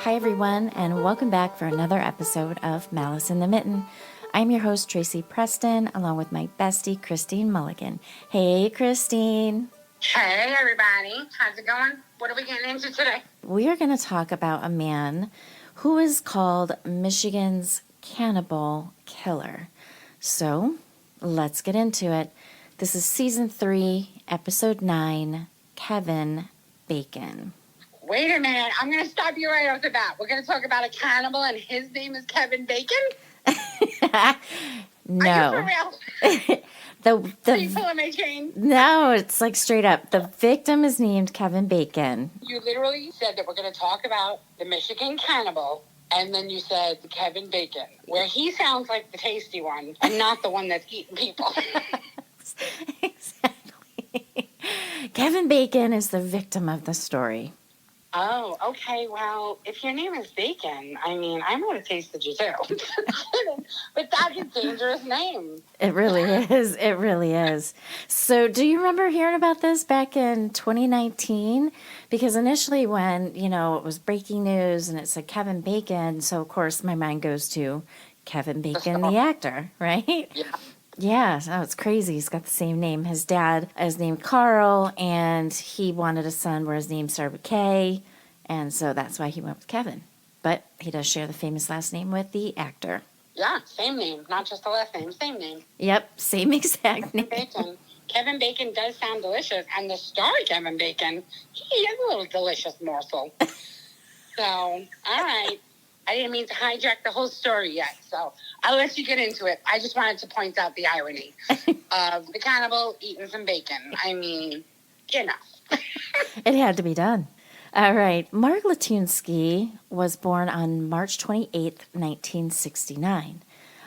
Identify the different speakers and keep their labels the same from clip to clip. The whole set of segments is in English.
Speaker 1: Hi, everyone, and welcome back for another episode of Malice in the Mitten. I'm your host, Tracy Preston, along with my bestie, Christine Mulligan. Hey, Christine.
Speaker 2: Hey, everybody. How's it going? What are we getting into today?
Speaker 1: We are going to talk about a man who is called Michigan's Cannibal Killer. So, let's get into it. This is Season 3, Episode 9, Kevin Bacon.
Speaker 2: Wait a minute. I'm going to stop you right off the bat. We're going to talk about a cannibal, and his name is Kevin Bacon?
Speaker 1: No.
Speaker 2: Are you for real? Are you pulling my chain?
Speaker 1: No, it's like straight up. The victim is named Kevin Bacon.
Speaker 2: You literally said that we're going to talk about the Michigan cannibal, and then you said Kevin Bacon, where he sounds like the tasty one and not the one that's eating people.
Speaker 1: Exactly. Kevin Bacon is the victim of the story.
Speaker 2: Oh, okay. Well, if your name is Bacon, I mean, I might have tasted you too. But that's a dangerous name.
Speaker 1: It really is. It really is. So do you remember hearing about this back in 2019? Because initially when, it was breaking news and it said Kevin Bacon, so of course my mind goes to Kevin Bacon, the actor, right?
Speaker 2: Yeah.
Speaker 1: Yeah, so it's crazy. He's got the same name. His dad is named Carl, and he wanted a son where his name started with K, and so that's why he went with Kevin. But he does share the famous last name with the actor.
Speaker 2: Yeah, same name, not just the last name, same name.
Speaker 1: Yep, same exact name.
Speaker 2: Bacon. Kevin Bacon does sound delicious, and the star Kevin Bacon, he is a little delicious morsel. So, all right. I didn't mean to hijack the whole story yet, so I'll let you get into it. I just wanted to point out the irony of the cannibal eating some bacon. I mean,
Speaker 1: It had to be done. All right. Mark Latunsky was born on March 28th, 1969.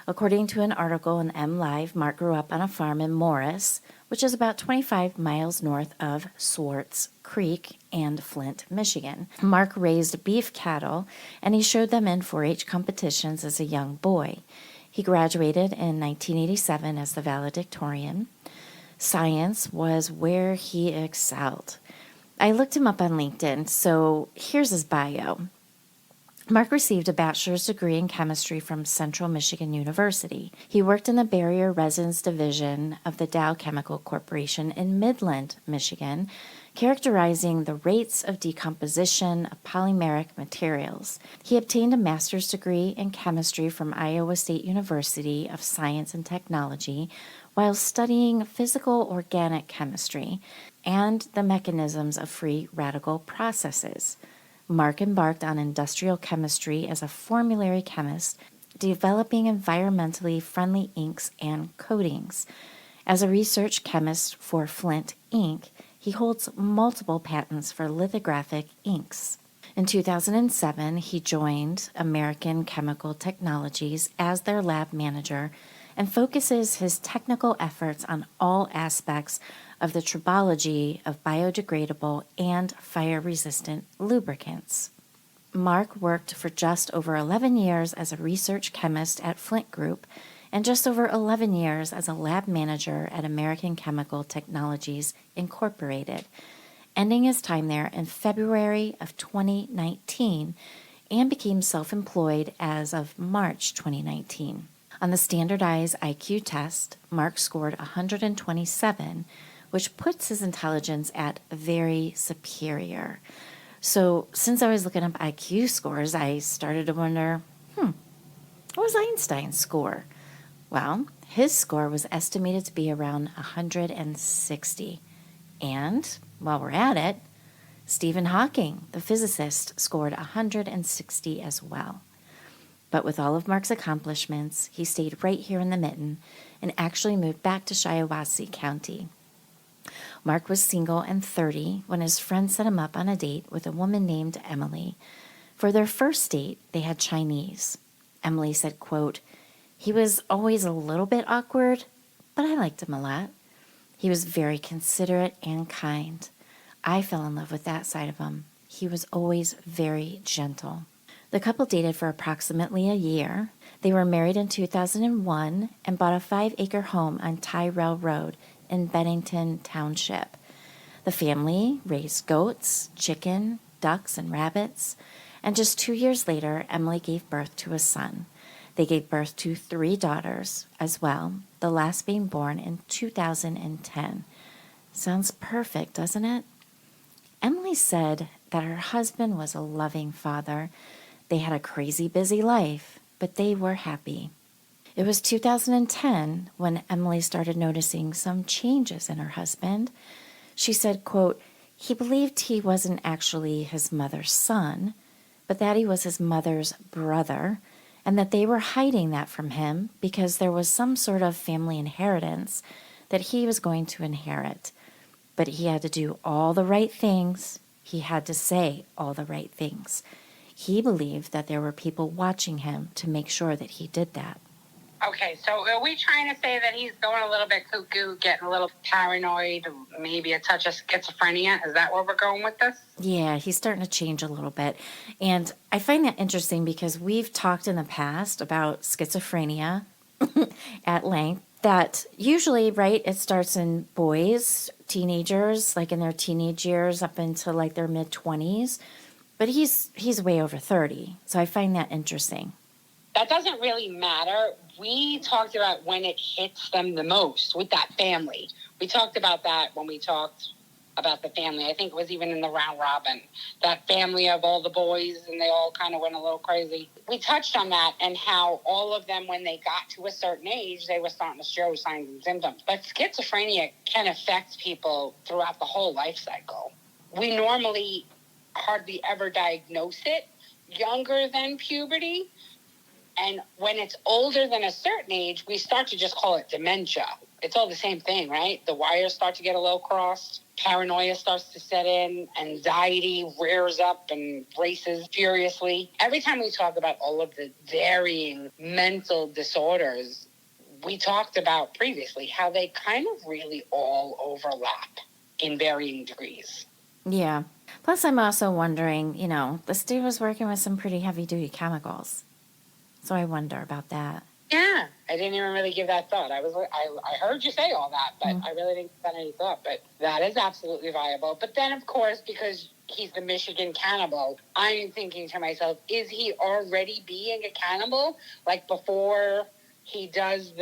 Speaker 1: According to an article in MLive, Mark grew up on a farm in Morris, which is about 25 miles north of Swartz Creek and Flint, Michigan. Mark raised beef cattle, and he showed them in 4-H competitions as a young boy. He graduated in 1987 as the valedictorian. Science was where he excelled. I looked him up on LinkedIn, so here's his bio. Mark received a bachelor's degree in chemistry from Central Michigan University. He worked in the barrier resins division of the Dow Chemical Corporation in Midland, Michigan, characterizing the rates of decomposition of polymeric materials. He obtained a master's degree in chemistry from Iowa State University of Science and Technology while studying physical organic chemistry and the mechanisms of free radical processes. Mark embarked on industrial chemistry as a formulary chemist, developing environmentally friendly inks and coatings. As a research chemist for Flint Ink, he holds multiple patents for lithographic inks. In 2007, he joined American Chemical Technologies as their lab manager and focuses his technical efforts on all aspects of the tribology of biodegradable and fire-resistant lubricants. Mark worked for just over 11 years as a research chemist at Flint Group and just over 11 years as a lab manager at American Chemical Technologies Incorporated, ending his time there in February of 2019 and became self-employed as of March 2019. On the standardized IQ test, Mark scored 127, which puts his intelligence at very superior. So since I was looking up IQ scores, I started to wonder, what was Einstein's score? Well, his score was estimated to be around 160. And while we're at it, Stephen Hawking, the physicist, scored 160 as well. But with all of Mark's accomplishments, he stayed right here in the Mitten and actually moved back to Shiawassee County. Mark was single and 30 when his friend set him up on a date with a woman named Emily. For their first date, they had Chinese. Emily said, quote, "He was always a little bit awkward, but I liked him a lot. He was very considerate and kind. I fell in love with that side of him. He was always very gentle." The couple dated for approximately a year. They were married in 2001 and bought a 5-acre home on Tyrell Road in Bennington Township. The family raised goats, chicken, ducks, and rabbits, And just 2 years later, Emily gave birth to a son. They gave birth to 3 daughters as well, the last being born in 2010. Sounds perfect, doesn't it? Emily said that her husband was a loving father. They had a crazy busy life, but they were happy. It was 2010 when Emily started noticing some changes in her husband. She said, quote, he believed he wasn't actually his mother's son, but that he was his mother's brother, and that they were hiding that from him because there was some sort of family inheritance that he was going to inherit. But he had to do all the right things. He had to say all the right things. He believed that there were people watching him to make sure that he did that.
Speaker 2: Okay, so are we trying to say that he's going a little bit cuckoo, getting a little paranoid, maybe a touch of schizophrenia? Is that where we're going with this?
Speaker 1: Yeah, he's starting to change a little bit. And I find that interesting because we've talked in the past about schizophrenia at length. That usually, right, it starts in boys, teenagers, like in their teenage years up into like their mid-20s. But he's way over 30. So I find that interesting.
Speaker 2: That doesn't really matter. We talked about when it hits them the most with that family. We talked about that when we talked about the family. I think it was even in the round robin. That family of all the boys, and they all kind of went a little crazy. We touched on that and how all of them, when they got to a certain age, they were starting to show signs and symptoms. But schizophrenia can affect people throughout the whole life cycle. We normally hardly ever diagnose it younger than puberty. And when it's older than a certain age, we start to just call it dementia. It's all the same thing, right? The wires start to get a little crossed. Paranoia starts to set in. Anxiety rears up and races furiously. Every time we talk about all of the varying mental disorders, we talked about previously how they kind of really all overlap in varying degrees.
Speaker 1: Yeah. Plus, I'm also wondering, this dude was working with some pretty heavy-duty chemicals. So I wonder about that.
Speaker 2: Yeah, I didn't even really give that thought. I heard you say all that, but I really didn't give that any thought. But that is absolutely viable. But then, of course, because he's the Michigan cannibal, I'm thinking to myself, is he already being a cannibal? Like before he does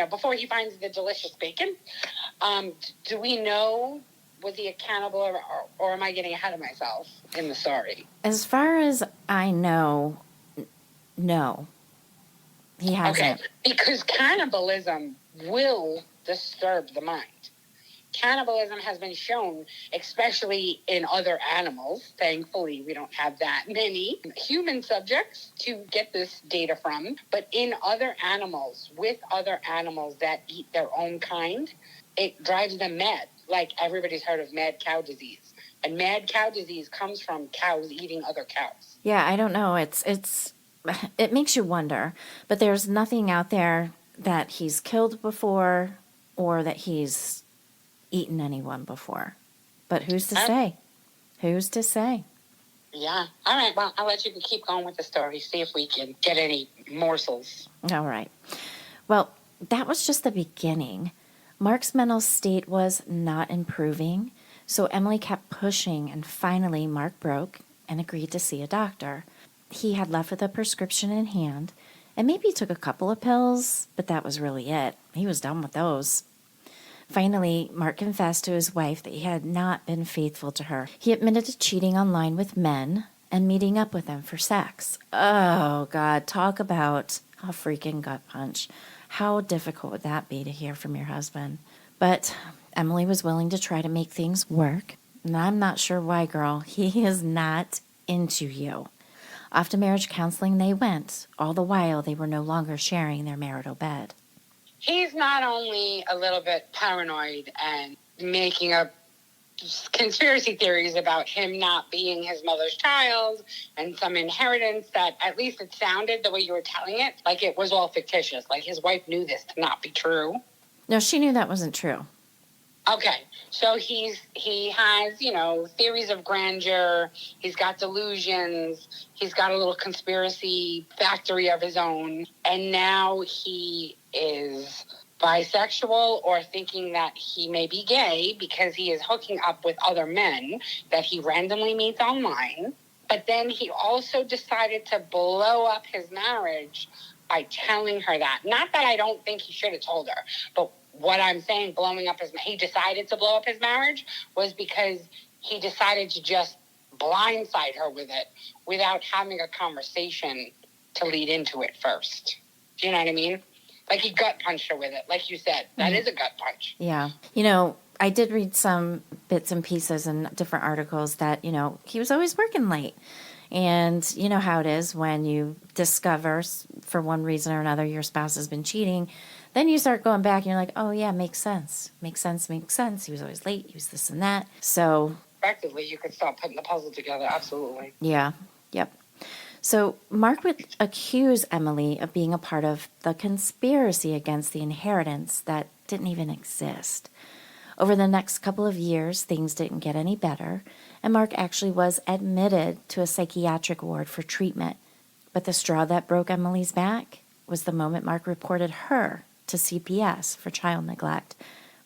Speaker 2: before he finds the delicious bacon? Do we know, was he a cannibal or am I getting ahead of myself in the story?
Speaker 1: As far as I know, no. He hasn't.
Speaker 2: Okay, because cannibalism will disturb the mind. Cannibalism has been shown, especially in other animals. Thankfully, we don't have that many human subjects to get this data from. But in other animals, with other animals that eat their own kind, it drives them mad. Like everybody's heard of mad cow disease. And mad cow disease comes from cows eating other cows.
Speaker 1: Yeah, I don't know. It makes you wonder, but there's nothing out there that he's killed before or that he's eaten anyone before. But who's to say? Who's to say?
Speaker 2: Yeah. All right. Well, I'll let you keep going with the story. See if we can get any morsels.
Speaker 1: All right. Well, that was just the beginning. Mark's mental state was not improving, so Emily kept pushing, and finally Mark broke and agreed to see a doctor. He had left with a prescription in hand, and maybe took a couple of pills, but that was really it. He was done with those. Finally, Mark confessed to his wife that he had not been faithful to her. He admitted to cheating online with men and meeting up with them for sex. Oh, God, talk about a freaking gut punch. How difficult would that be to hear from your husband? But Emily was willing to try to make things work, and I'm not sure why, girl. He is not into you. Off to marriage counseling they went. All the while, they were no longer sharing their marital bed.
Speaker 2: He's not only a little bit paranoid and making up conspiracy theories about him not being his mother's child and some inheritance that, at least it sounded the way you were telling it, like it was all fictitious. Like his wife knew this to not be true.
Speaker 1: No, she knew that wasn't true.
Speaker 2: Okay, so he has, theories of grandeur. He's got delusions. He's got a little conspiracy factory of his own. And now he is bisexual or thinking that he may be gay because he is hooking up with other men that he randomly meets online. But then he also decided to blow up his marriage by telling her that. Not that I don't think he should have told her, but what I'm saying, he decided to blow up his marriage was because he decided to just blindside her with it without having a conversation to lead into it first. Do you know what I mean? Like he gut punched her with it. Like you said, that is a gut punch.
Speaker 1: Yeah. I did read some bits and pieces in different articles that, he was always working late. And you know how it is when you discover for one reason or another your spouse has been cheating, then you start going back and you're like, oh yeah, makes sense. Makes sense. He was always late. He was this and that. So
Speaker 2: effectively, you could start putting the puzzle together. Absolutely.
Speaker 1: Yeah. Yep. So Mark would accuse Emily of being a part of the conspiracy against the inheritance that didn't even exist. Over the next couple of years, things didn't get any better, and Mark actually was admitted to a psychiatric ward for treatment. But the straw that broke Emily's back was the moment Mark reported her to CPS for child neglect.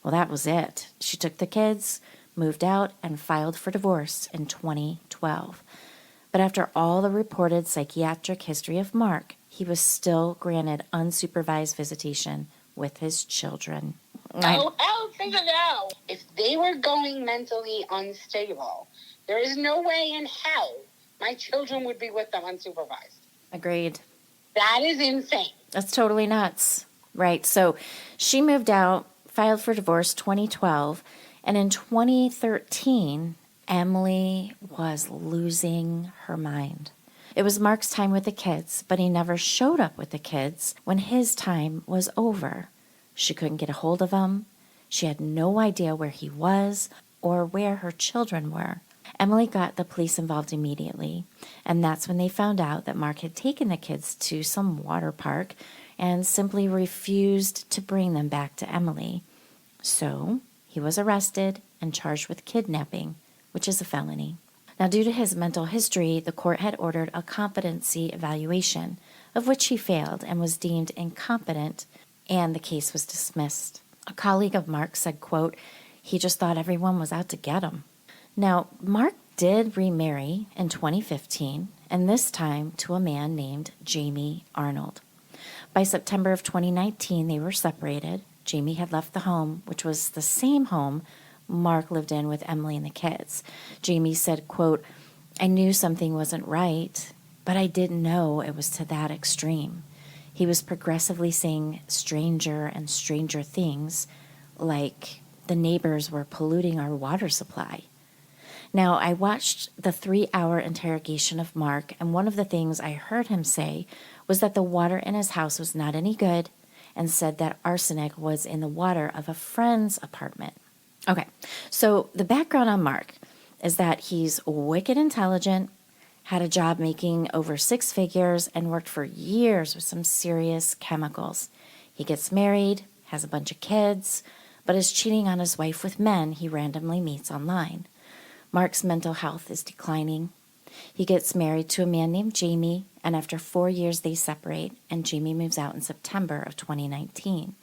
Speaker 1: Well, that was it. She took the kids, moved out, and filed for divorce in 2012. But after all the reported psychiatric history of Mark, he was still granted unsupervised visitation with his children.
Speaker 2: Oh, hell to the no. If they were going mentally unstable, there is no way in hell my children would be with them unsupervised.
Speaker 1: Agreed.
Speaker 2: That is insane.
Speaker 1: That's totally nuts. Right. So she moved out, filed for divorce 2012, and in 2013, Emily was losing her mind. It was Mark's time with the kids, but he never showed up with the kids when his time was over. She couldn't get a hold of him. She had no idea where he was or where her children were. Emily got the police involved immediately, and that's when they found out that Mark had taken the kids to some water park and simply refused to bring them back to Emily. So he was arrested and charged with kidnapping, which is a felony. Now, due to his mental history, the court had ordered a competency evaluation, of which he failed and was deemed incompetent, and the case was dismissed. A colleague of Mark said, quote, he just thought everyone was out to get him. Now, Mark did remarry in 2015, and this time to a man named Jamie Arnold. By September of 2019, they were separated. Jamie had left the home, which was the same home Mark lived in with Emily and the kids. Jamie said, quote, I knew something wasn't right, but I didn't know it was to that extreme. He was progressively saying stranger and stranger things, like the neighbors were polluting our water supply. Now, I watched the 3-hour interrogation of Mark, and one of the things I heard him say was that the water in his house was not any good, and said that arsenic was in the water of a friend's apartment. Okay, so the background on Mark is that he's wicked intelligent, had a job making over 6 figures, and worked for years with some serious chemicals. He gets married, has a bunch of kids, but is cheating on his wife with men he randomly meets online. Mark's mental health is declining. He gets married to a man named Jamie, and after 4 years they separate, and Jamie moves out in September of 2019.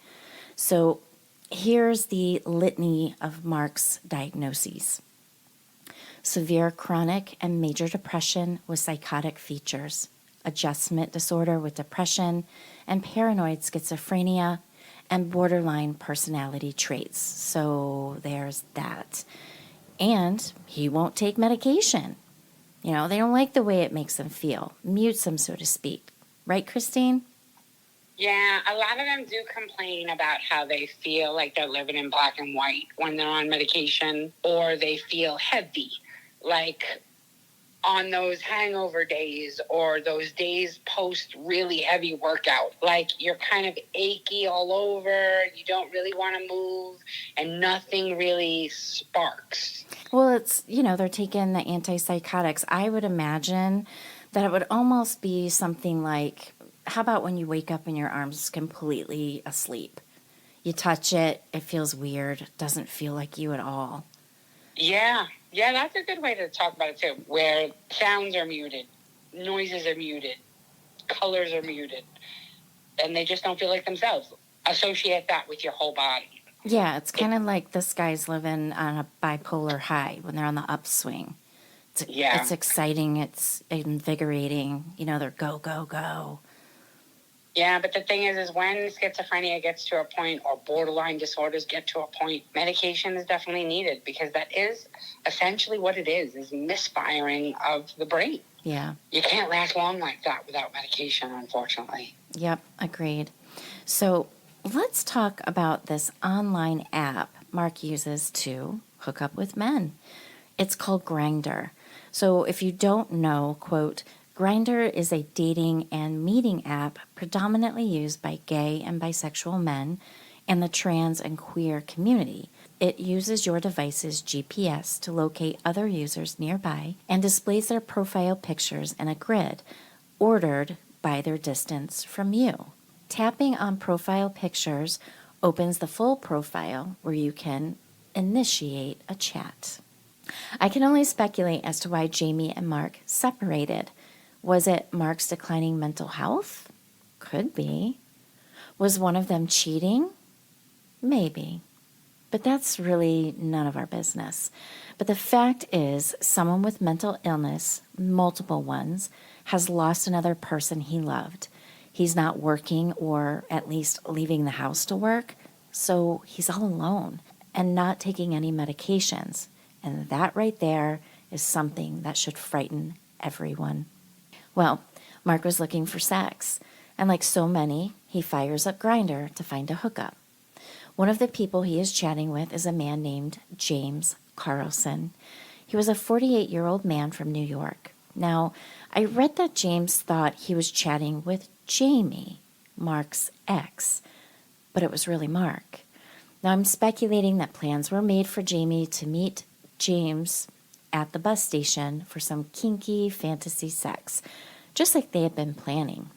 Speaker 1: So here's the litany of Mark's diagnoses. Severe chronic and major depression with psychotic features, adjustment disorder with depression, and paranoid schizophrenia, and borderline personality traits. So there's that. And he won't take medication. They don't like the way it makes them feel. Mutes them, so to speak. Right, Christine?
Speaker 2: Yeah, a lot of them do complain about how they feel like they're living in black and white when they're on medication, or they feel heavy, like on those hangover days or those days post really heavy workout. Like you're kind of achy all over, you don't really want to move, and nothing really sparks.
Speaker 1: Well, it's, they're taking the antipsychotics. I would imagine that it would almost be something like, how about when you wake up and your arm's completely asleep? You touch it, it feels weird, doesn't feel like you at all.
Speaker 2: Yeah, that's a good way to talk about it too, where sounds are muted, noises are muted, colors are muted, and they just don't feel like themselves. Associate that with your whole body.
Speaker 1: Yeah, it's kind of like this guy's living on a bipolar high when they're on the upswing.
Speaker 2: Yeah.
Speaker 1: It's exciting. It's invigorating. They're go, go, go.
Speaker 2: Yeah, but the thing is when schizophrenia gets to a point or borderline disorders get to a point, medication is definitely needed because that is essentially what it is misfiring of the brain.
Speaker 1: Yeah.
Speaker 2: You can't last long like that without medication, unfortunately.
Speaker 1: Yep, agreed. So let's talk about this online app Mark uses to hook up with men. It's called Grindr. So if you don't know, quote, Grindr is a dating and meeting app predominantly used by gay and bisexual men and the trans and queer community. It uses your device's GPS to locate other users nearby and displays their profile pictures in a grid, ordered by their distance from you. Tapping on profile pictures opens the full profile where you can initiate a chat. I can only speculate as to why Jamie and Mark separated. Was it Mark's declining mental health? Could be. Was one of them cheating? Maybe. But that's really none of our business. But the fact is, someone with mental illness, multiple ones, has lost another person he loved. He's not working or at least leaving the house to work, so he's all alone and not taking any medications. And that right there is something that should frighten everyone. Well, Mark was looking for sex, and like so many, he fires up Grindr to find a hookup. One of the people he is chatting with is a man named James Carlson. He was a 48-year-old man from New York. Now, I read that James thought he was chatting with Jamie, Mark's ex, but it was really Mark. Now, I'm speculating that plans were made for Jamie to meet James at the bus station for some kinky fantasy sex, just like they had been planning.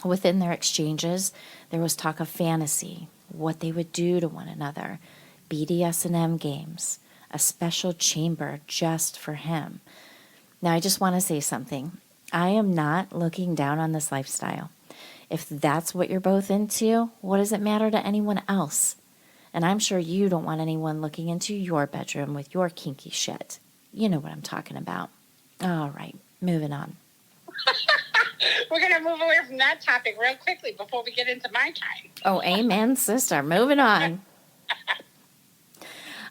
Speaker 1: Within their exchanges, there was talk of fantasy, what they would do to one another, BDSM games, a special chamber just for him. Now, I just want to say something. I am not looking down on this lifestyle. If that's what you're both into, what does it matter to anyone else? And I'm sure you don't want anyone looking into your bedroom with your kinky shit. You know what I'm talking about. All right, moving on.
Speaker 2: We're going to move away from that topic real quickly before we get into my time.
Speaker 1: Oh, amen, sister. Moving on.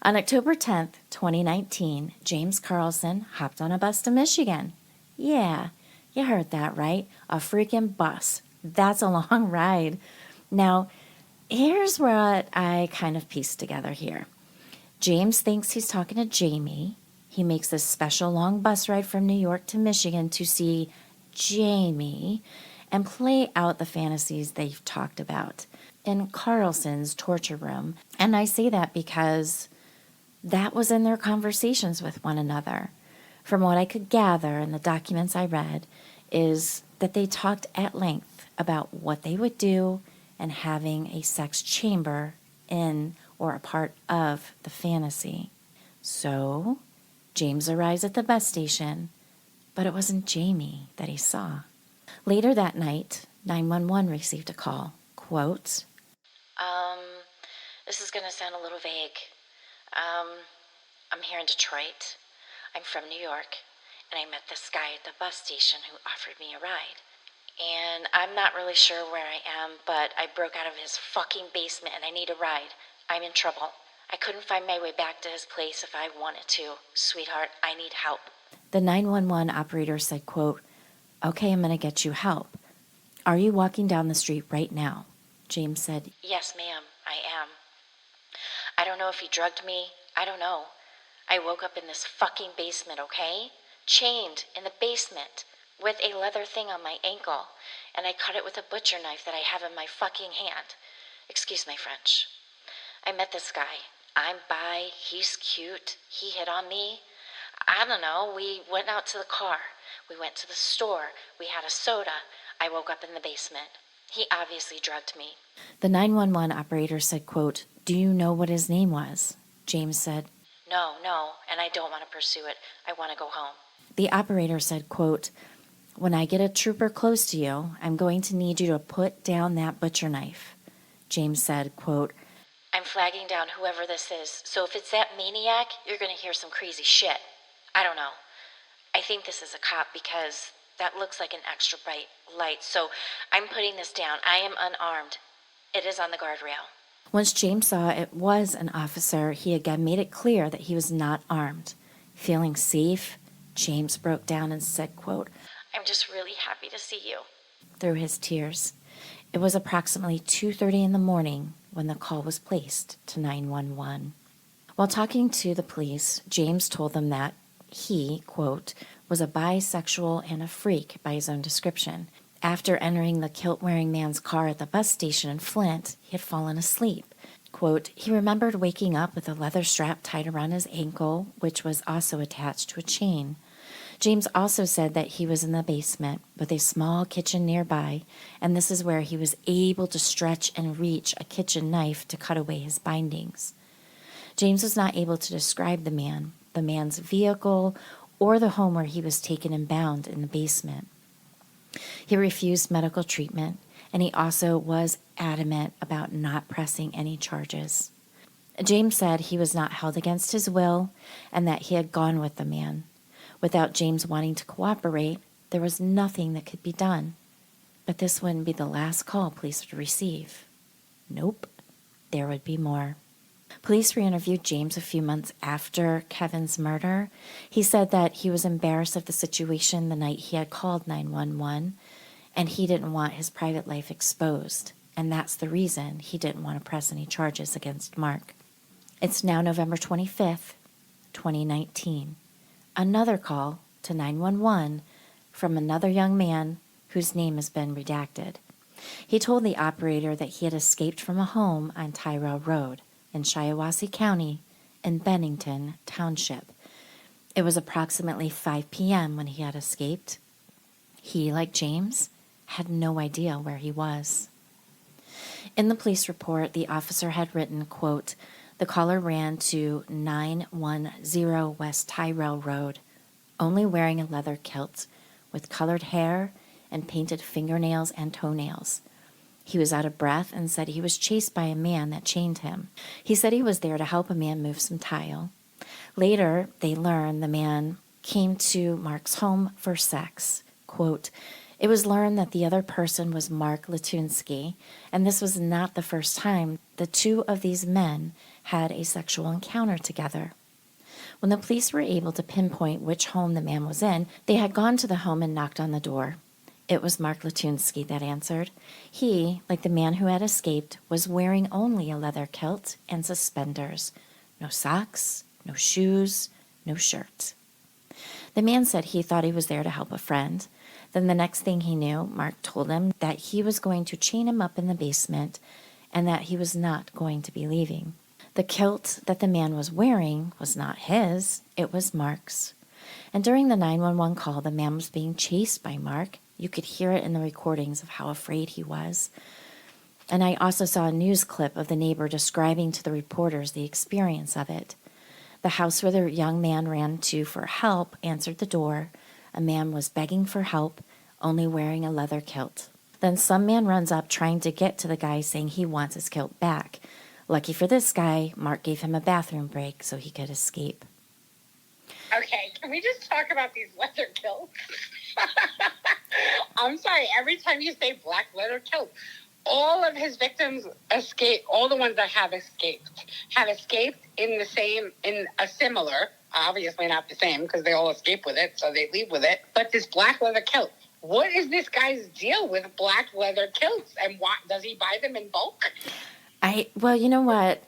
Speaker 1: On October 10th, 2019, James Carlson hopped on a bus to Michigan. Yeah, you heard that right. A freaking bus. That's a long ride. Now, here's what I kind of pieced together here. James thinks he's talking to Jamie. He makes this special long bus ride from New York to Michigan to see Jamie and play out the fantasies they've talked about in Carlson's torture room. And I say that because that was in their conversations with one another. From what I could gather in the documents I read is that they talked at length about what they would do and having a sex chamber in or a part of the fantasy. So James arrives at the bus station, but it wasn't Jamie that he saw. Later that night, 911 received a call. Quote,
Speaker 3: this is going to sound a little vague. I'm here in Detroit. I'm from New York, and I met this guy at the bus station who offered me a ride. And I'm not really sure where I am, but I broke out of his fucking basement and I need a ride. I'm in trouble. I couldn't find my way back to his place if I wanted to. Sweetheart, I need help.
Speaker 1: The 911 operator said, quote, okay, I'm going to get you help. Are you walking down the street right now? James said,
Speaker 3: Yes, ma'am, I am. I don't know if he drugged me. I don't know. I woke up in this fucking basement, okay? Chained in the basement with a leather thing on my ankle, and I cut it with a butcher knife that I have in my fucking hand. Excuse my French. I met this guy. I'm bi, he's cute, he hit on me. I don't know, we went out to the car. We went to the store. We had a soda. I woke up in the basement. He obviously drugged me.
Speaker 1: The 911 operator said, quote, do you know what his name was? James said,
Speaker 3: No, and I don't want to pursue it. I want to go home.
Speaker 1: The operator said, quote, when I get a trooper close to you, I'm going to need you to put down that butcher knife. James said, quote,
Speaker 3: I'm flagging down whoever this is, so if it's that maniac, you're going to hear some crazy shit. I don't know. I think this is a cop because that looks like an extra bright light, so I'm putting this down. I am unarmed. It is on the guardrail.
Speaker 1: Once James saw it was an officer, he again made it clear that he was not armed. Feeling safe, James broke down and said, quote,
Speaker 3: I'm just really happy to see you.
Speaker 1: through his tears. It was approximately 2:30 in the morning when the call was placed to 911. While talking to the police, James told them that he, quote, was a bisexual and a freak by his own description. After entering the kilt-wearing man's car at the bus station in Flint, he had fallen asleep. Quote, he remembered waking up with a leather strap tied around his ankle, which was also attached to a chain. James also said that he was in the basement with a small kitchen nearby, and this is where he was able to stretch and reach a kitchen knife to cut away his bindings. James was not able to describe the man's vehicle, or the home where he was taken and bound in the basement. He refused medical treatment, and he also was adamant about not pressing any charges. James said he was not held against his will and that he had gone with the man. Without James wanting to cooperate, there was nothing that could be done. But this wouldn't be the last call police would receive. Nope, there would be more. Police re-interviewed James a few months after Kevin's murder. He said that he was embarrassed of the situation the night he had called 911, and he didn't want his private life exposed, and that's the reason he didn't want to press any charges against Mark. It's now November 25th, 2019. Another call to 911 from another young man whose name has been redacted. He told the operator that he had escaped from a home on Tyrell Road in Shiawassee County in Bennington Township. It was approximately 5 p.m. when he had escaped. He, like James, had no idea where he was. In the police report, the officer had written, quote, the caller ran to 910 West Tyrell Road, only wearing a leather kilt with colored hair and painted fingernails and toenails. He was out of breath and said he was chased by a man that chained him. He said he was there to help a man move some tile. Later, they learned the man came to Mark's home for sex. Quote, it was learned that the other person was Mark Latunsky, and this was not the first time the two of these men had a sexual encounter together. When the police were able to pinpoint which home the man was in, they had gone to the home and knocked on the door. It was Mark Latunsky that answered. He, like the man who had escaped, was wearing only a leather kilt and suspenders. No socks, no shoes, no shirt. The man said he thought he was there to help a friend. Then the next thing he knew, Mark told him that he was going to chain him up in the basement and that he was not going to be leaving. The kilt that the man was wearing was not his, it was Mark's. And during the 911 call, the man was being chased by Mark. You could hear it in the recordings of how afraid he was. And I also saw a news clip of the neighbor describing to the reporters the experience of it. The house where the young man ran to for help answered the door. A man was begging for help, only wearing a leather kilt. Then some man runs up trying to get to the guy saying he wants his kilt back. Lucky for this guy, Mark gave him a bathroom break so he could escape.
Speaker 2: Okay, can we just talk about these leather kilts? I'm sorry, every time you say black leather kilt, all of his victims escape, all the ones that have escaped in a similar, obviously not the same because they all escape with it, so they leave with it, but this black leather kilt. What is this guy's deal with black leather kilts, and why does he buy them in bulk?
Speaker 1: Well, you know what?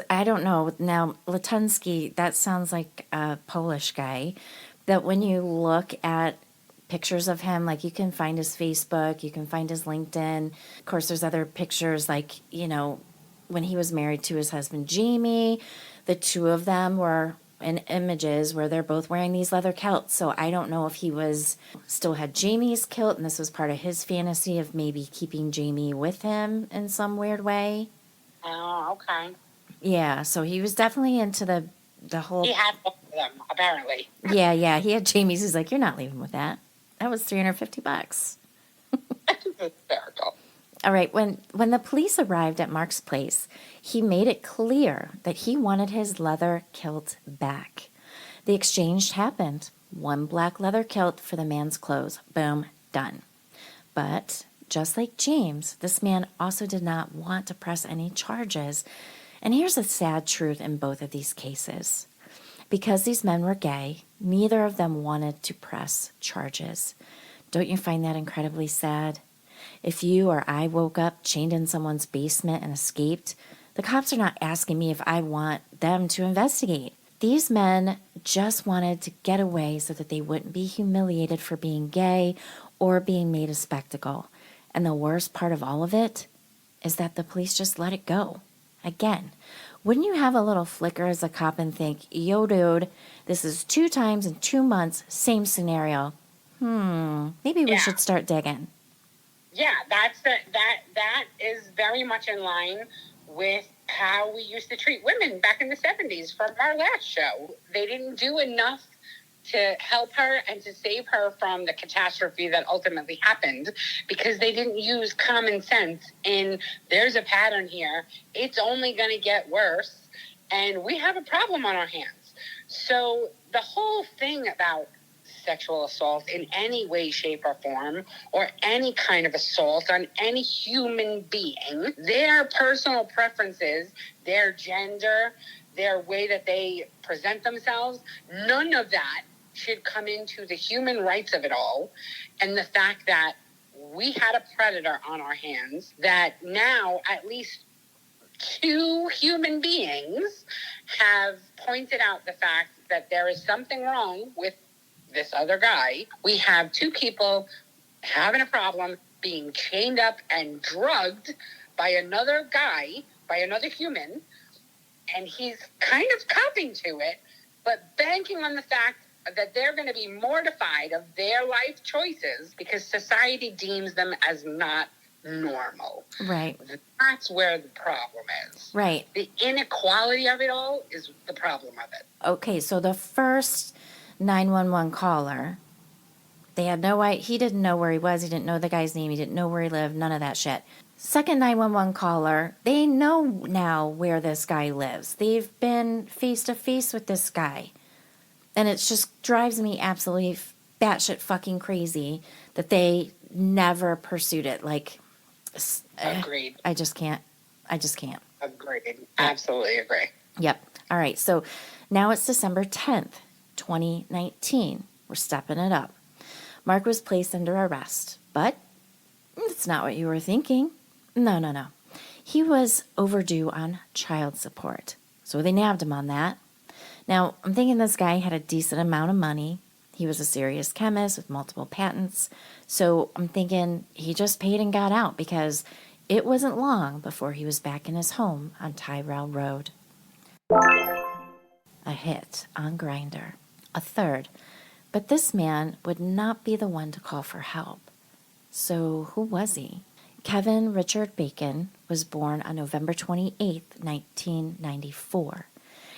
Speaker 1: I don't know. Now, Latunsky, that sounds like a Polish guy. That when you look at pictures of him, like you can find his Facebook, you can find his LinkedIn. Of course, there's other pictures like, when he was married to his husband, Jamie, the two of them were in images where they're both wearing these leather kilts. So I don't know if he still had Jamie's kilt and this was part of his fantasy of maybe keeping Jamie with him in some weird way.
Speaker 2: Oh, okay.
Speaker 1: Yeah, so he was definitely into the whole...
Speaker 2: He had both of them, apparently.
Speaker 1: Yeah, he had Jamie's. He's like, you're not leaving with that. That was $350.
Speaker 2: That's hysterical.
Speaker 1: All right, when the police arrived at Mark's place, he made it clear that he wanted his leather kilt back. The exchange happened. one black leather kilt for the man's clothes. Boom, done. But just like James, this man also did not want to press any charges. And here's the sad truth in both of these cases. Because these men were gay, neither of them wanted to press charges. Don't you find that incredibly sad? If you or I woke up chained in someone's basement and escaped, the cops are not asking me if I want them to investigate. These men just wanted to get away so that they wouldn't be humiliated for being gay or being made a spectacle. And the worst part of all of it is that the police just let it go. Again, wouldn't you have a little flicker as a cop and think, yo, dude, this is 2 times in 2 months, same scenario. Maybe we should start digging.
Speaker 2: Yeah, that is very much in line with how we used to treat women back in the 70s from our last show. They didn't do enough to help her and to save her from the catastrophe that ultimately happened because they didn't use common sense in there's a pattern here. It's only going to get worse and we have a problem on our hands. So the whole thing about sexual assault in any way, shape, or form, or any kind of assault on any human being, their personal preferences, their gender, their way that they present themselves, none of that should come into the human rights of it all. And the fact that we had a predator on our hands, that now at least 2 human beings have pointed out the fact that there is something wrong with this other guy. We have 2 people having a problem, being chained up and drugged by another guy, by another human, and he's kind of copping to it, but banking on the fact that they're going to be mortified of their life choices because society deems them as not normal.
Speaker 1: Right.
Speaker 2: That's where the problem is.
Speaker 1: Right.
Speaker 2: The inequality of it all is the problem of it.
Speaker 1: Okay, so the first 911 caller, they had no idea. He didn't know where he was. He didn't know the guy's name. He didn't know where he lived. None of that shit. Second 911 caller, they know now where this guy lives. They've been face to face with this guy. And it just drives me absolutely batshit fucking crazy that they never pursued it. Like,
Speaker 2: Agreed.
Speaker 1: I just can't.
Speaker 2: Agreed. Absolutely agree.
Speaker 1: Yep. All right. So now it's December 10th, 2019. We're stepping it up. Mark was placed under arrest, but it's not what you were thinking. No. He was overdue on child support. So they nabbed him on that. Now, I'm thinking this guy had a decent amount of money. He was a serious chemist with multiple patents. So I'm thinking he just paid and got out because it wasn't long before he was back in his home on Tyrell Road. A hit on Grindr. A third. But this man would not be the one to call for help. So who was he? Kevin Richard Bacon was born on November 28th, 1994.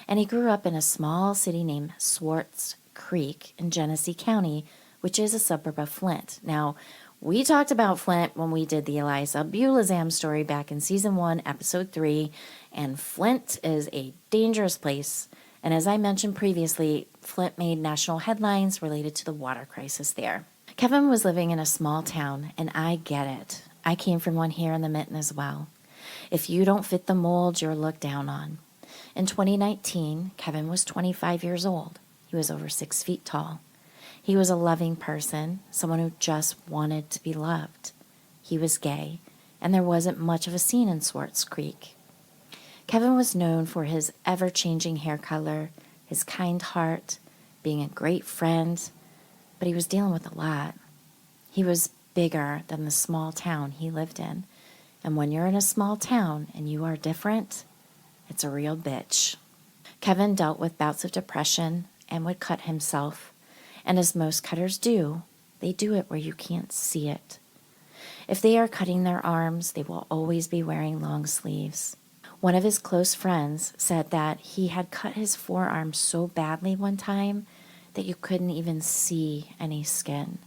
Speaker 1: And he grew up in a small city named Swartz Creek in Genesee County, which is a suburb of Flint. Now, we talked about Flint when we did the Eliza Bulazam story back in Season 1, Episode 3, and Flint is a dangerous place. And as I mentioned previously, Flint made national headlines related to the water crisis there. Kevin was living in a small town, and I get it. I came from one here in the Mitten as well. If you don't fit the mold, you're looked down on. In 2019, Kevin was 25 years old. He was over 6 feet tall. He was a loving person, someone who just wanted to be loved. He was gay, and there wasn't much of a scene in Swartz Creek. Kevin was known for his ever-changing hair color, his kind heart, being a great friend, but he was dealing with a lot. He was bigger than the small town he lived in, and when you're in a small town and you are different, it's a real bitch. Kevin dealt with bouts of depression and would cut himself, and as most cutters do, they do it where you can't see it. If they are cutting their arms, they will always be wearing long sleeves. One of his close friends said that he had cut his forearm so badly one time that you couldn't even see any skin.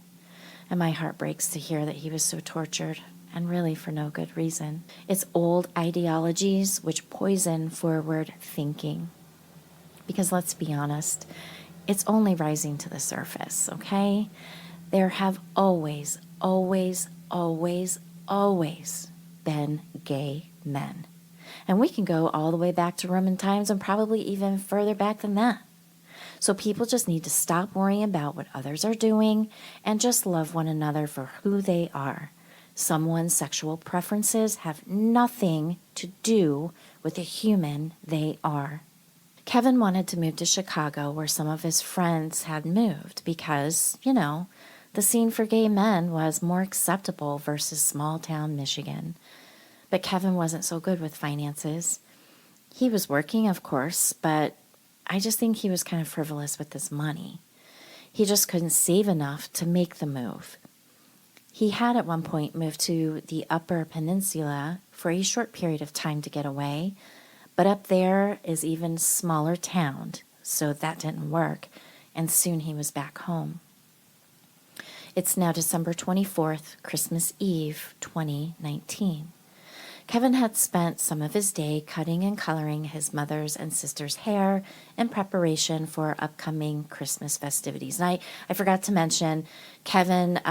Speaker 1: And my heart breaks to hear that he was so tortured, and really for no good reason. It's old ideologies which poison forward thinking. Because let's be honest, It's only rising to the surface, okay? There have always, always, always, always been gay men. And we can go all the way back to Roman times and probably even further back than that. So people just need to stop worrying about what others are doing and just love one another for who they are. Someone's sexual preferences have nothing to do with the human they are. Kevin wanted to move to Chicago where some of his friends had moved because, the scene for gay men was more acceptable versus small town Michigan. But Kevin wasn't so good with finances. He was working, of course, but I just think he was kind of frivolous with his money. He just couldn't save enough to make the move. He had at one point moved to the Upper Peninsula for a short period of time to get away, but up there is even smaller town, so that didn't work, and soon he was back home. It's now December 24th, Christmas Eve, 2019. Kevin had spent some of his day cutting and coloring his mother's and sister's hair in preparation for upcoming Christmas festivities. And I forgot to mention, Kevin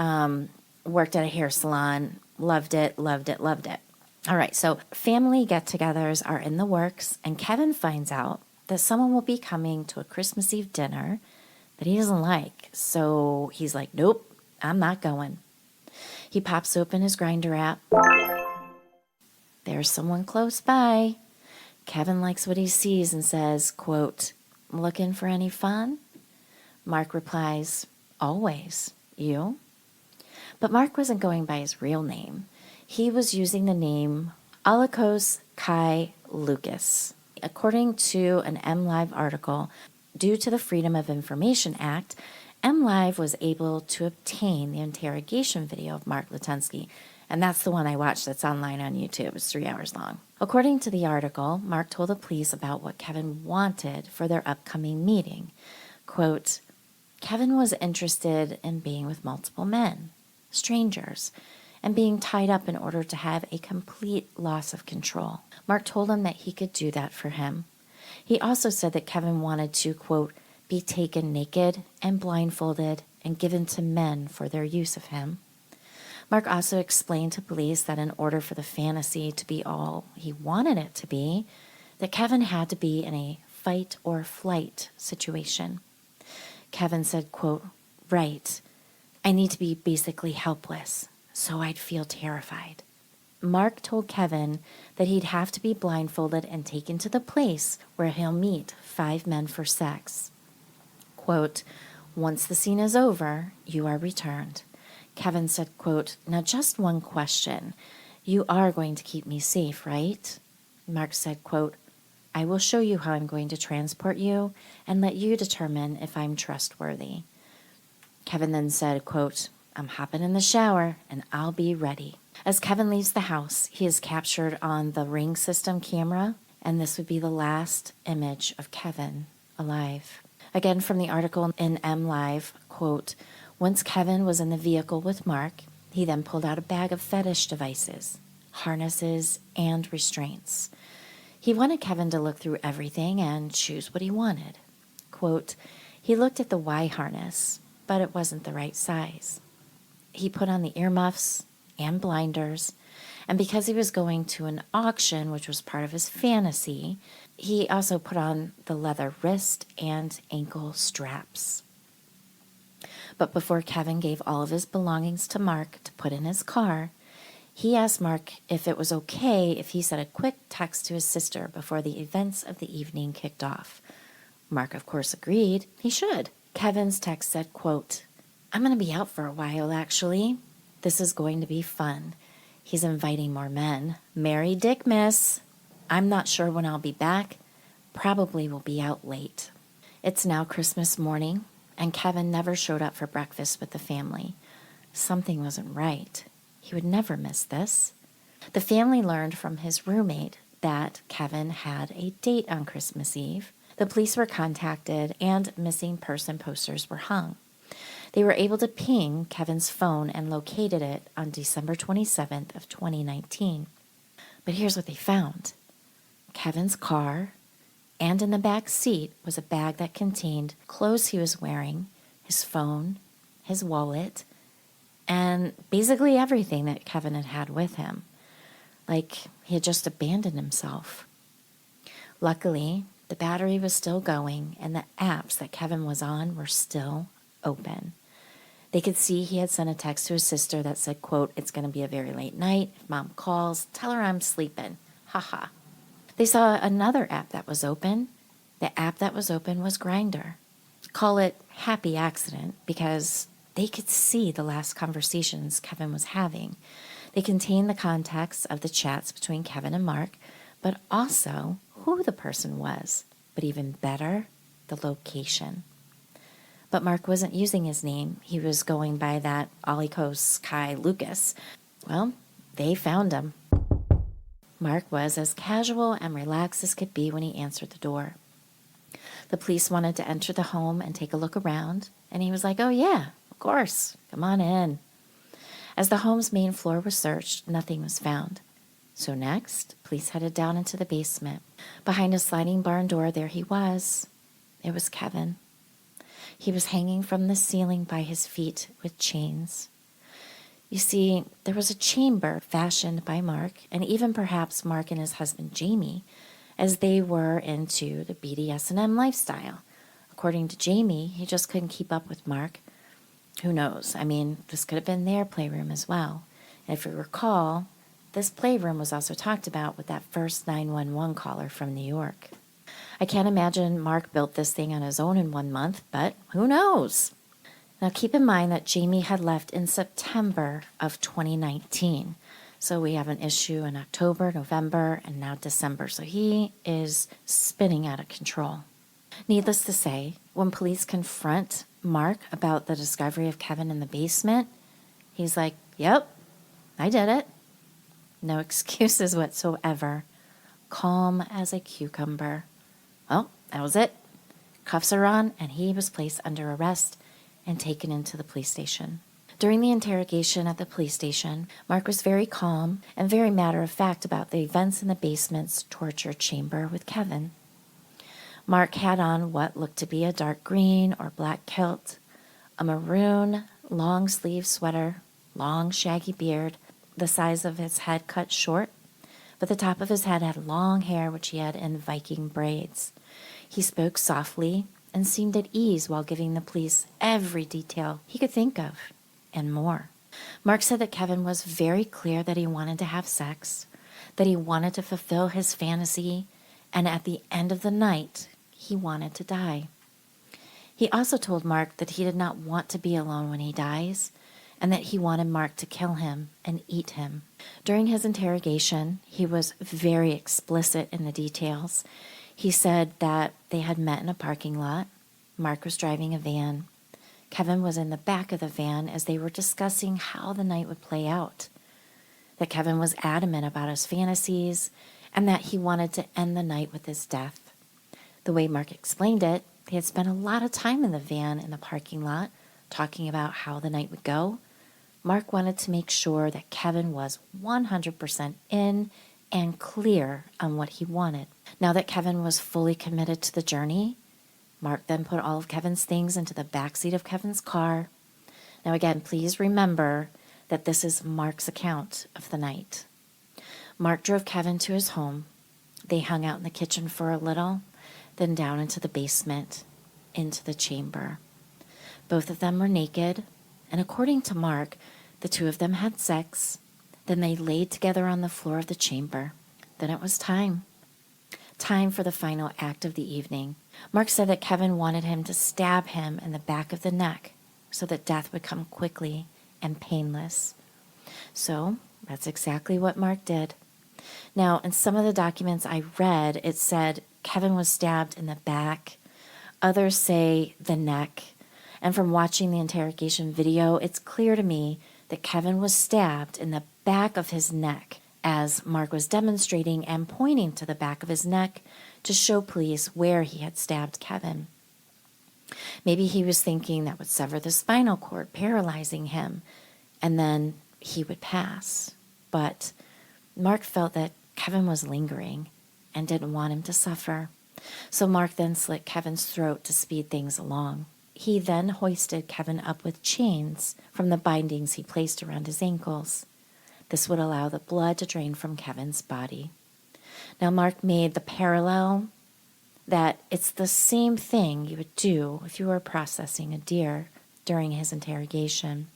Speaker 1: worked at a hair salon, loved it, loved it, loved it. All right, so family get-togethers are in the works, and Kevin finds out that someone will be coming to a Christmas Eve dinner that he doesn't like. So he's like, nope, I'm not going. He pops open his Grindr app. There's someone close by. Kevin likes what he sees and says, quote, looking for any fun? Mark replies, always. You? But Mark wasn't going by his real name. He was using the name Alikos Kai Lucas. According to an MLive article, due to the Freedom of Information Act, MLive was able to obtain the interrogation video of Mark Latunsky. And that's the one I watched that's online on YouTube. It's 3 hours long. According to the article, Mark told the police about what Kevin wanted for their upcoming meeting. Quote, Kevin was interested in being with multiple men, strangers, and being tied up in order to have a complete loss of control. Mark told him that he could do that for him. He also said that Kevin wanted to, quote, be taken naked and blindfolded and given to men for their use of him. Mark also explained to police that in order for the fantasy to be all he wanted it to be, that Kevin had to be in a fight or flight situation. Kevin said, quote, right, I need to be basically helpless, so I'd feel terrified. Mark told Kevin that he'd have to be blindfolded and taken to the place where he'll meet 5 men for sex. Quote, once the scene is over, you are returned. Kevin said, quote, now just one question. You are going to keep me safe, right? Mark said, quote, I will show you how I'm going to transport you and let you determine if I'm trustworthy. Kevin then said, quote, I'm hopping in the shower and I'll be ready. As Kevin leaves the house, he is captured on the Ring system camera, and this would be the last image of Kevin alive. Again, from the article in MLive, quote, once Kevin was in the vehicle with Mark, he then pulled out a bag of fetish devices, harnesses, and restraints. He wanted Kevin to look through everything and choose what he wanted. Quote, he looked at the Y harness, but it wasn't the right size. He put on the earmuffs and blinders, and because he was going to an auction, which was part of his fantasy, he also put on the leather wrist and ankle straps. But before Kevin gave all of his belongings to Mark to put in his car, he asked Mark if it was okay if he sent a quick text to his sister before the events of the evening kicked off. Mark, of course, agreed he should. Kevin's text said, quote, I'm going to be out for a while, actually. This is going to be fun. He's inviting more men. Merry Dickmas. I'm not sure when I'll be back. Probably will be out late. It's now Christmas morning, and Kevin never showed up for breakfast with the family. Something wasn't right. He would never miss this. The family learned from his roommate that Kevin had a date on Christmas Eve. The police were contacted, and missing person posters were hung. They were able to ping Kevin's phone and located it on December 27th of 2019. But here's what they found. Kevin's car and in the back seat was a bag that contained clothes he was wearing, his phone, his wallet, and basically everything that Kevin had had with him. Like he had just abandoned himself. Luckily, the battery was still going and the apps that Kevin was on were still open. They could see he had sent a text to his sister that said, quote, "It's going to be a very late night. If mom calls, tell her I'm sleeping. Haha." They saw another app that was open. The app that was open was Grindr. Call it happy accident because they could see the last conversations Kevin was having. They contained the context of the chats between Kevin and Mark, but also who the person was, but even better, the location. But Mark wasn't using his name. He was going by that Olikos Kai Lucas. Well, they found him. Mark was as casual and relaxed as could be when he answered the door. The police wanted to enter the home and take a look around, and he was like, "Oh yeah, of course, come on in." As the home's main floor was searched, nothing was found. So next, police headed down into the basement. Behind a sliding barn door, there he was. It was Kevin. He was hanging from the ceiling by his feet with chains. You see, there was a chamber fashioned by Mark, and even perhaps Mark and his husband Jamie, as they were into the BDSM lifestyle. According to Jamie, he just couldn't keep up with Mark. Who knows? I mean, this could have been their playroom as well. And if you recall, this playroom was also talked about with that first 911 caller from New York. I can't imagine Mark built this thing on his own in 1 month, but who knows? Now keep in mind that Jamie had left in September of 2019. So we have an issue in October, November, and now December. So he is spinning out of control. Needless to say, when police confront Mark about the discovery of Kevin in the basement, he's like, "Yep, I did it." No excuses whatsoever. Calm as a cucumber. Well, that was it. Cuffs are on, and he was placed under arrest and taken into the police station. During the interrogation at the police station, Mark was very calm and very matter-of-fact about the events in the basement's torture chamber with Kevin. Mark had on what looked to be a dark green or black kilt, a maroon long-sleeve sweater, long shaggy beard, the size of his head cut short, but the top of his head had long hair which he had in Viking braids. He spoke softly and seemed at ease while giving the police every detail he could think of, and more. Mark said that Kevin was very clear that he wanted to have sex, that he wanted to fulfill his fantasy, and at the end of the night, he wanted to die. He also told Mark that he did not want to be alone when he dies, and that he wanted Mark to kill him and eat him. During his interrogation, he was very explicit in the details. He said that they had met in a parking lot. Mark was driving a van. Kevin was in the back of the van as they were discussing how the night would play out. That Kevin was adamant about his fantasies and that he wanted to end the night with his death. The way Mark explained it, they had spent a lot of time in the van in the parking lot talking about how the night would go. Mark wanted to make sure that Kevin was 100% in and clear on what he wanted. Now that Kevin was fully committed to the journey, Mark then put all of Kevin's things into the backseat of Kevin's car. Now again, please remember that this is Mark's account of the night. Mark drove Kevin to his home. They hung out in the kitchen for a little, then down into the basement, into the chamber. Both of them were naked, and according to Mark, the two of them had sex. Then they laid together on the floor of the chamber. Then it was time. Time for the final act of the evening. Mark said that Kevin wanted him to stab him in the back of the neck so that death would come quickly and painless. So that's exactly what Mark did. Now, in some of the documents I read, it said Kevin was stabbed in the back. Others say the neck. And from watching the interrogation video, it's clear to me that Kevin was stabbed in the back of his neck as Mark was demonstrating and pointing to the back of his neck to show police where he had stabbed Kevin. Maybe he was thinking that would sever the spinal cord, paralyzing him, and then he would pass. But Mark felt that Kevin was lingering and didn't want him to suffer. So Mark then slit Kevin's throat to speed things along. He then hoisted Kevin up with chains from the bindings he placed around his ankles. This would allow the blood to drain from Kevin's body. Now, Mark made the parallel that it's the same thing you would do if you were processing a deer during his interrogation.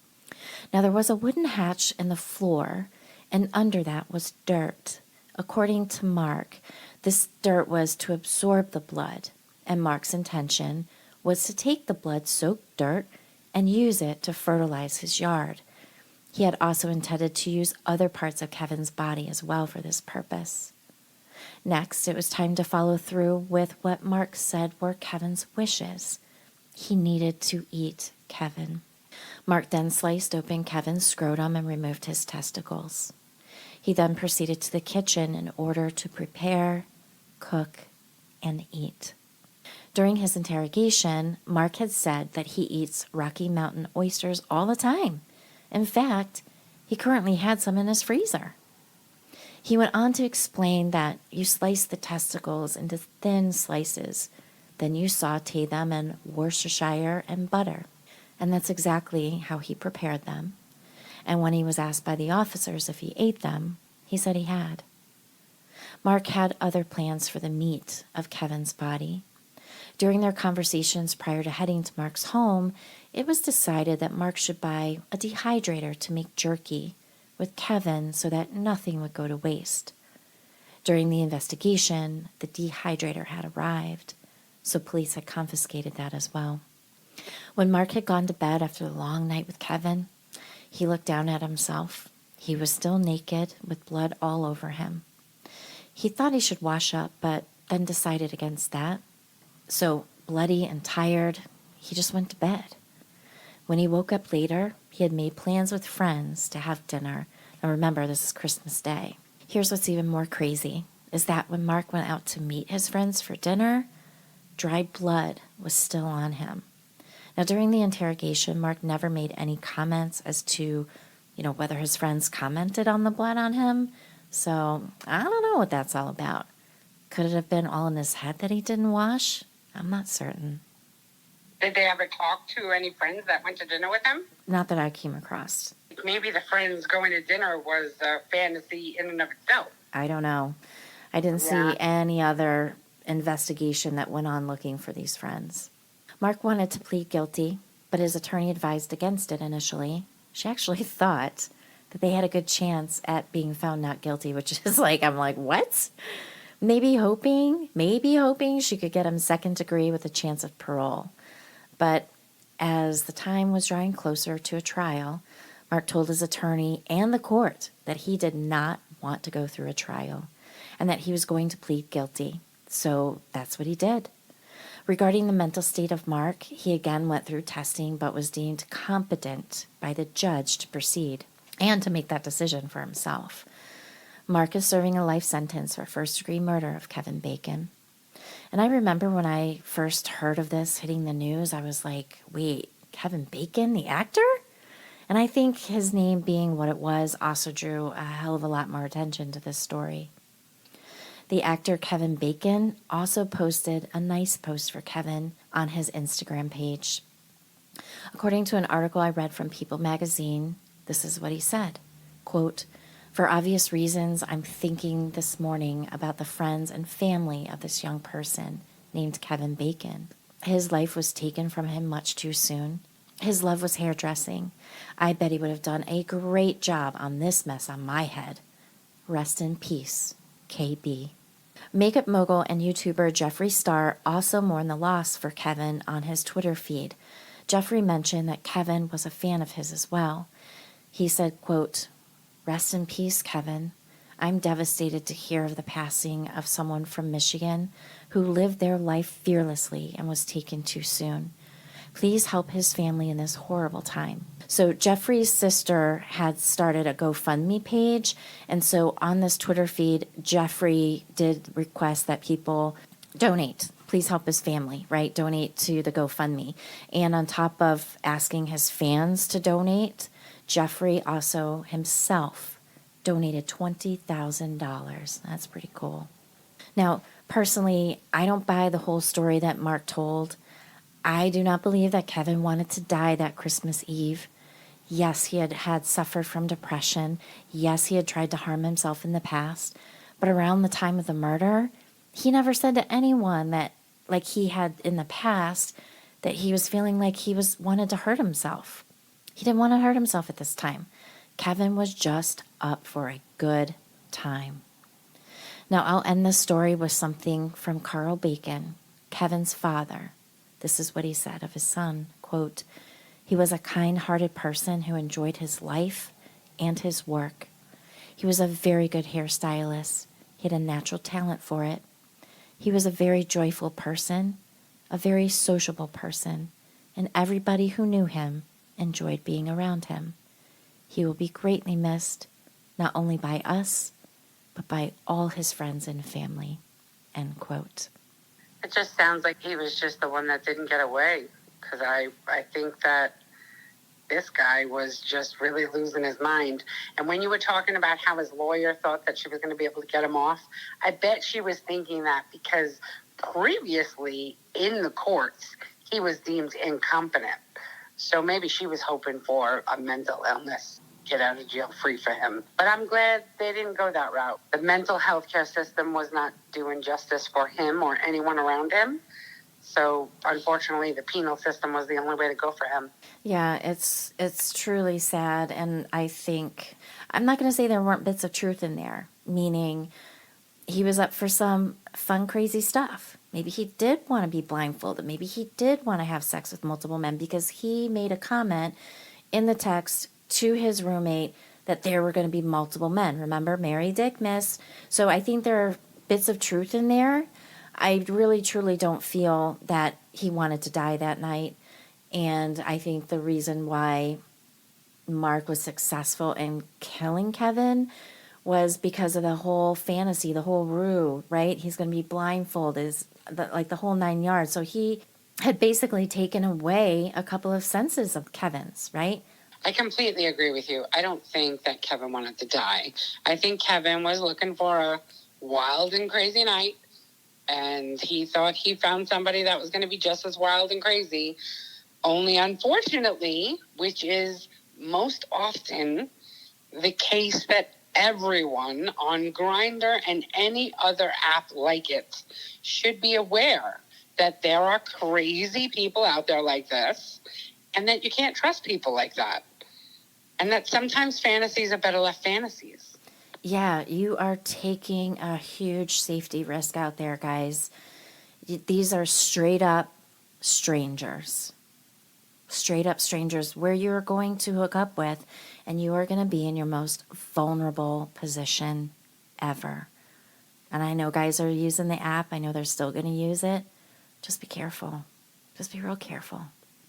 Speaker 1: Now, there was a wooden hatch in the floor, and under that was dirt. According to Mark, this dirt was to absorb the blood, and Mark's intention was to take the blood-soaked dirt and use it to fertilize his yard. He had also intended to use other parts of Kevin's body as well for this purpose. Next, it was time to follow through with what Mark said were Kevin's wishes. He needed to eat Kevin. Mark then sliced open Kevin's scrotum and removed his testicles. He then proceeded to the kitchen in order to prepare, cook, and eat. During his interrogation, Mark had said that he eats Rocky Mountain oysters all the time. In fact, he currently had some in his freezer. He went on to explain that you slice the testicles into thin slices, then you saute them in Worcestershire and butter. And that's exactly how he prepared them. And when he was asked by the officers if he ate them, he said he had. Mark had other plans for the meat of Kevin's body. During their conversations prior to heading to Mark's home, it was decided that Mark should buy a dehydrator to make jerky with Kevin so that nothing would go to waste. During the investigation, the dehydrator had arrived, so police had confiscated that as well. When Mark had gone to bed after the long night with Kevin, he looked down at himself. He was still naked with blood all over him. He thought he should wash up, but then decided against that. So, bloody and tired, he just went to bed. When he woke up later, he had made plans with friends to have dinner. Now remember, this is Christmas Day. Here's what's even more crazy, is that when Mark went out to meet his friends for dinner, dried blood was still on him. Now, during the interrogation, Mark never made any comments as to, whether his friends commented on the blood on him. So, I don't know what that's all about. Could it have been all in his head that he didn't wash? I'm not certain.
Speaker 2: Did they ever talk to any friends that went to dinner with him?
Speaker 1: Not that I came across.
Speaker 2: Maybe the friends going to dinner was a fantasy in and of itself.
Speaker 1: I don't know. I didn't see any other investigation that went on looking for these friends. Mark wanted to plead guilty, but his attorney advised against it initially. She actually thought that they had a good chance at being found not guilty, which is I'm like, what? Maybe hoping she could get him second degree with a chance of parole. But as the time was drawing closer to a trial, Mark told his attorney and the court that he did not want to go through a trial and that he was going to plead guilty. So that's what he did. Regarding the mental state of Mark, he again went through testing but was deemed competent by the judge to proceed and to make that decision for himself. Mark is serving a life sentence for first-degree murder of Kevin Bacon. And I remember when I first heard of this hitting the news, I was like, wait, Kevin Bacon, the actor? And I think his name being what it was also drew a hell of a lot more attention to this story. The actor Kevin Bacon also posted a nice post for Kevin on his Instagram page. According to an article I read from People magazine, this is what he said, quote, "For obvious reasons, I'm thinking this morning about the friends and family of this young person named Kevin Bacon. His life was taken from him much too soon. His love was hairdressing. I bet he would have done a great job on this mess on my head. Rest in peace, KB." Makeup mogul and YouTuber Jeffree Star also mourned the loss for Kevin on his Twitter feed. Jeffree mentioned that Kevin was a fan of his as well. He said, quote, "Rest in peace, Kevin. I'm devastated to hear of the passing of someone from Michigan who lived their life fearlessly and was taken too soon. Please help his family in this horrible time." So Jeffree's sister had started a GoFundMe page, and so on this Twitter feed, Jeffree did request that people donate. Please help his family, right? Donate to the GoFundMe. And on top of asking his fans to donate, Jeffree also himself donated $20,000. That's pretty cool. Now, Personally, I don't buy the whole story that Mark told. I do not believe that Kevin wanted to die that Christmas Eve. Yes, he had suffered from depression. Yes, he had tried to harm himself in the past. But around the time of the murder, he never said to anyone that, like he had in the past, that he was feeling like wanted to hurt himself. He didn't want to hurt himself at this time. Kevin was just up for a good time. Now, I'll end this story with something from Carl Bacon, Kevin's father. This is what he said of his son, quote, "He was a kind-hearted person who enjoyed his life and his work. He was a very good hairstylist. He had a natural talent for it. He was a very joyful person, a very sociable person, and everybody who knew him enjoyed being around him. He will be greatly missed, not only by us, but by all his friends and family," end quote.
Speaker 2: It just sounds like he was just the one that didn't get away. Because I think that this guy was just really losing his mind. And when you were talking about how his lawyer thought that she was going to be able to get him off, I bet she was thinking that because previously in the courts, he was deemed incompetent. So maybe she was hoping for a mental illness, get out of jail free for him. But I'm glad they didn't go that route. The mental health care system was not doing justice for him or anyone around him. So unfortunately, the penal system was the only way to go for him.
Speaker 1: Yeah, it's truly sad, and I think I'm not going to say there weren't bits of truth in there, meaning he was up for some fun, crazy stuff. Maybe he did want to be blindfolded. Maybe he did want to have sex with multiple men because he made a comment in the text to his roommate that there were going to be multiple men. Remember, Mary, Dick, Miss. So I think there are bits of truth in there. I really, truly don't feel that he wanted to die that night. And I think the reason why Mark was successful in killing Kevin was because of the whole fantasy, the whole ruse, right? He's going to be blindfolded, like the whole 9 yards. So he had basically taken away a couple of senses of Kevin's, right?
Speaker 2: I completely agree with you. I don't think that Kevin wanted to die. I think Kevin was looking for a wild and crazy night, and he thought he found somebody that was going to be just as wild and crazy. Only unfortunately, which is most often the case, that everyone on Grindr and any other app like it should be aware that there are crazy people out there like this, and that you can't trust people like that. And that sometimes fantasies are better left fantasies.
Speaker 1: Yeah, you are taking a huge safety risk out there, guys. These are straight up strangers. Straight up strangers where you're going to hook up with, and you are going to be in your most vulnerable position ever. And I know guys are using the app. I know they're still going to use it. Just be careful. Just be real careful.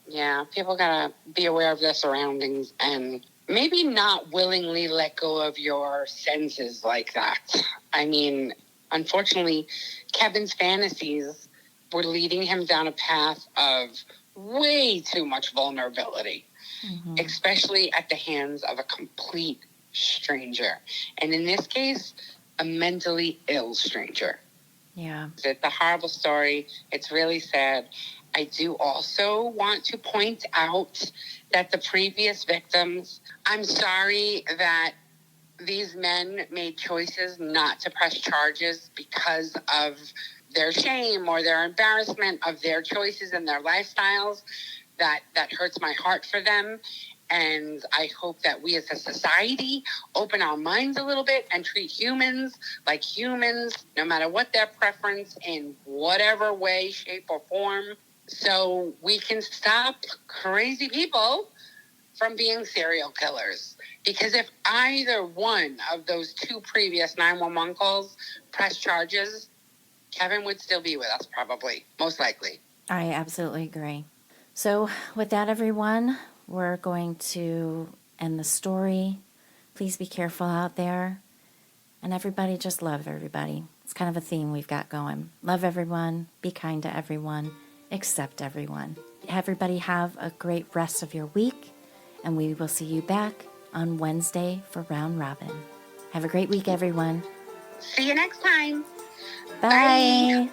Speaker 2: Yeah, people gotta be aware of their surroundings and maybe not willingly let go of your senses like that. I mean, unfortunately, Kevin's fantasies were leading him down a path of way too much vulnerability, especially at the hands of a complete stranger. And in this case, a mentally ill stranger.
Speaker 1: Yeah.
Speaker 2: It's a horrible story. It's really sad. I do also want to point out that the previous victims, I'm sorry that these men made choices not to press charges because of their shame or their embarrassment of their choices and their lifestyles. That hurts my heart for them. And I hope that we as a society open our minds a little bit and treat humans like humans, no matter what their preference, in whatever way, shape, or form, so we can stop crazy people from being serial killers. Because if either one of those two previous 911 calls pressed charges, Kevin would still be with us, probably, most likely.
Speaker 1: I absolutely agree. So with that, everyone, we're going to end the story. Please be careful out there. And everybody, just love everybody. It's kind of a theme we've got going. Love everyone. Be kind to everyone. Accept everyone. Everybody have a great rest of your week. And we will see you back on Wednesday for Round Robin. Have a great week, everyone.
Speaker 2: See you next time.
Speaker 1: Bye.